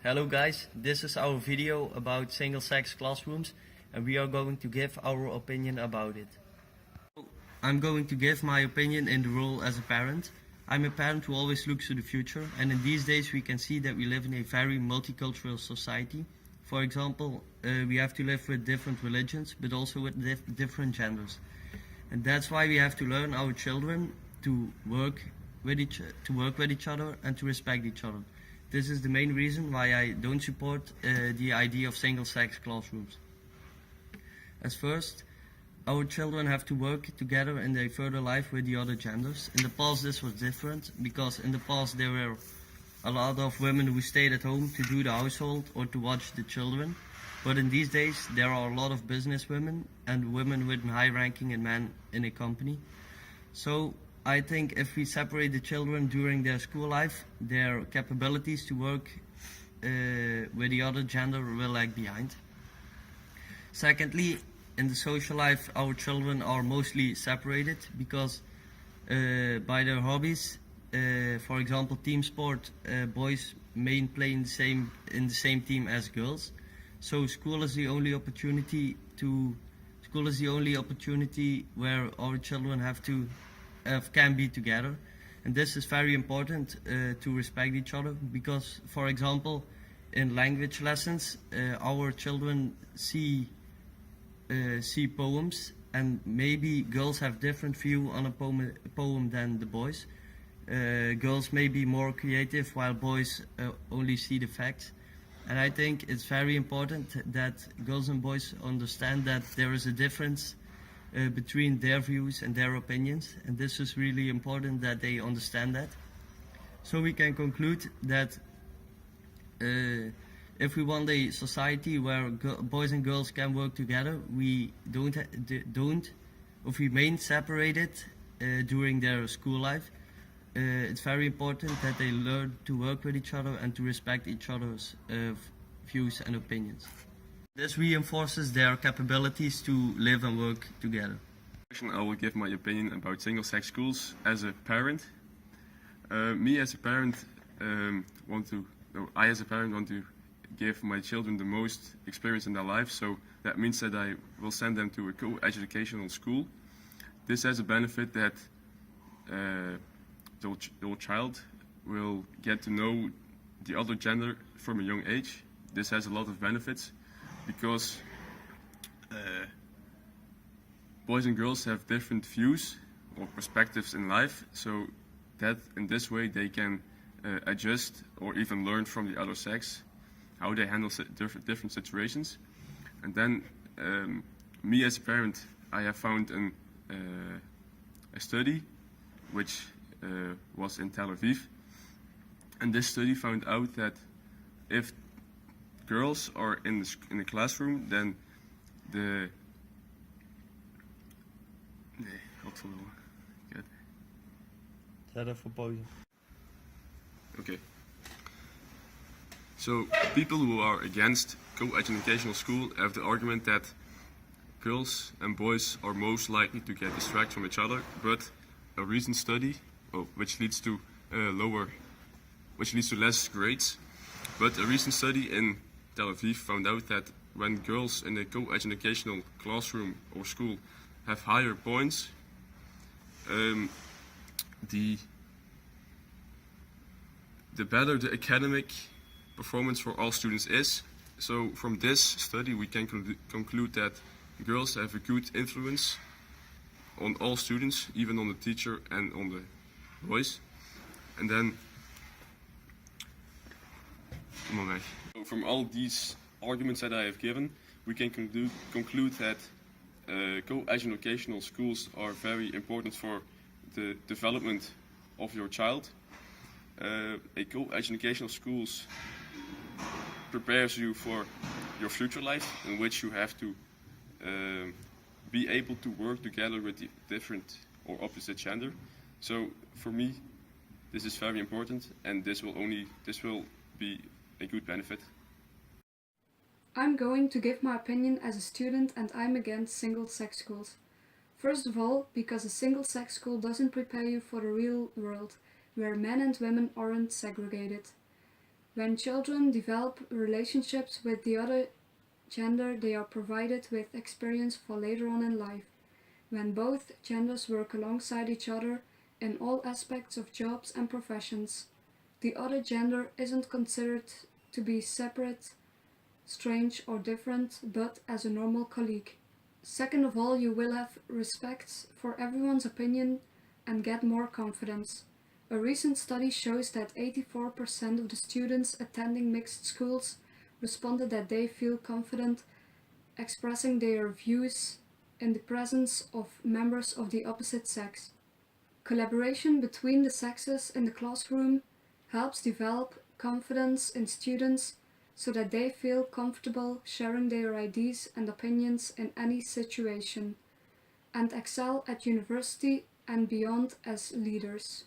Hello guys, this is our video about single-sex classrooms and we are going to give our opinion about it. I'm going to give my opinion in the role as a parent. I'm a parent who always looks to the future, and in these days we can see that we live in a very multicultural society. For example, we have to live with different religions but also with different genders. And that's why we have to learn our children to work with each other and to respect each other. This is the main reason why I don't support the idea of single-sex classrooms. As first, our children have to work together in their further life with the other genders. In the past this was different, because in the past there were a lot of women who stayed at home to do the household or to watch the children. But in these days there are a lot of business women and women with high ranking and men in a company. So I think if we separate the children during their school life, their capabilities to work with the other gender will lag behind. Secondly, in the social life our children are mostly separated because by their hobbies, for example team sport, boys may play in the same team as girls. So school is the only opportunity where our children can be together, and this is very important to respect each other, because for example in language lessons our children see poems, and maybe girls have different view on a poem than the boys. Girls may be more creative while boys only see the facts. And I think it's very important that girls and boys understand that there is a difference between their views and their opinions, and this is really important that they understand that. So we can conclude that if we want a society where boys and girls can work together, we if we remain separated during their school life, it's very important that they learn to work with each other and to respect each other's views and opinions. This reinforces their capabilities to live and work together. I will give my opinion about single-sex schools as a parent. I as a parent want to give my children the most experience in their life, so that means that I will send them to a co-educational school. This has a benefit that the child will get to know the other gender from a young age. This has a lot of benefits because boys and girls have different views or perspectives in life, so that in this way they can adjust or even learn from the other sex how they handle different situations. And then me as a parent, I have found a study which was in Tel Aviv, and this study found out that if girls are in the classroom, then the Okay. So people who are against co-educational school have the argument that girls and boys are most likely to get distracted from each other, but a recent study, which leads to less grades, but a recent study in Tel Aviv found out that when girls in a co-educational classroom or school have higher points, the better the academic performance for all students is. So from this study we can conclude that girls have a good influence on all students, even on the teacher and on the boys. And then so from all these arguments that I have given, we can conclude that co-educational schools are very important for the development of your child. A co-educational schools prepares you for your future life, in which you have to be able to work together with the different or opposite gender. So for me, this is very important, and this will be a good benefit. I'm going to give my opinion as a student, and I'm against single-sex schools. First of all, because a single-sex school doesn't prepare you for the real world, where men and women aren't segregated. When children develop relationships with the other gender, they are provided with experience for later on in life. When both genders work alongside each other in all aspects of jobs and professions, the other gender isn't considered to be separate, strange, or different, but as a normal colleague. Second of all, you will have respect for everyone's opinion and get more confidence. A recent study shows that 84% of the students attending mixed schools responded that they feel confident expressing their views in the presence of members of the opposite sex. Collaboration between the sexes in the classroom helps develop confidence in students so that they feel comfortable sharing their ideas and opinions in any situation, and excel at university and beyond as leaders.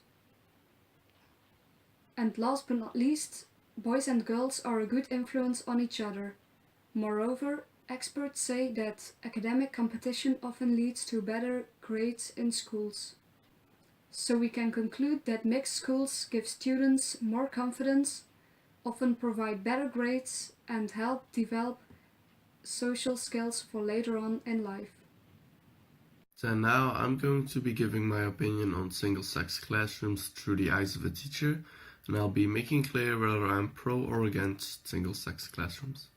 And last but not least, boys and girls are a good influence on each other. Moreover, experts say that academic competition often leads to better grades in schools. So we can conclude that mixed schools give students more confidence, often provide better grades, and help develop social skills for later on in life. So now I'm going to be giving my opinion on single-sex classrooms through the eyes of a teacher, and I'll be making clear whether I'm pro or against single-sex classrooms.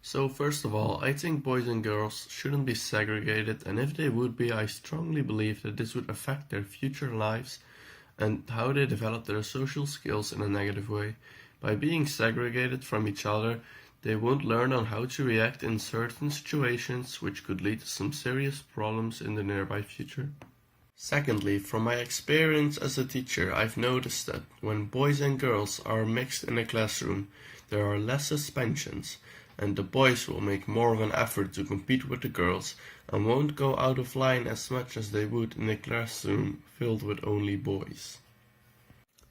So first of all, I think boys and girls shouldn't be segregated, and if they would be, I strongly believe that this would affect their future lives and how they develop their social skills in a negative way. By being segregated from each other, they won't learn on how to react in certain situations, which could lead to some serious problems in the nearby future. Secondly, from my experience as a teacher, I've noticed that when boys and girls are mixed in a classroom, there are less suspensions, and the boys will make more of an effort to compete with the girls and won't go out of line as much as they would in a classroom filled with only boys.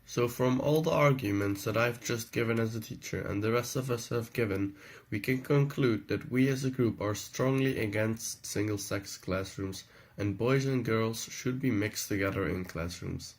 So from all the arguments that I've just given as a teacher and the rest of us have given, we can conclude that we as a group are strongly against single-sex classrooms, and boys and girls should be mixed together in classrooms.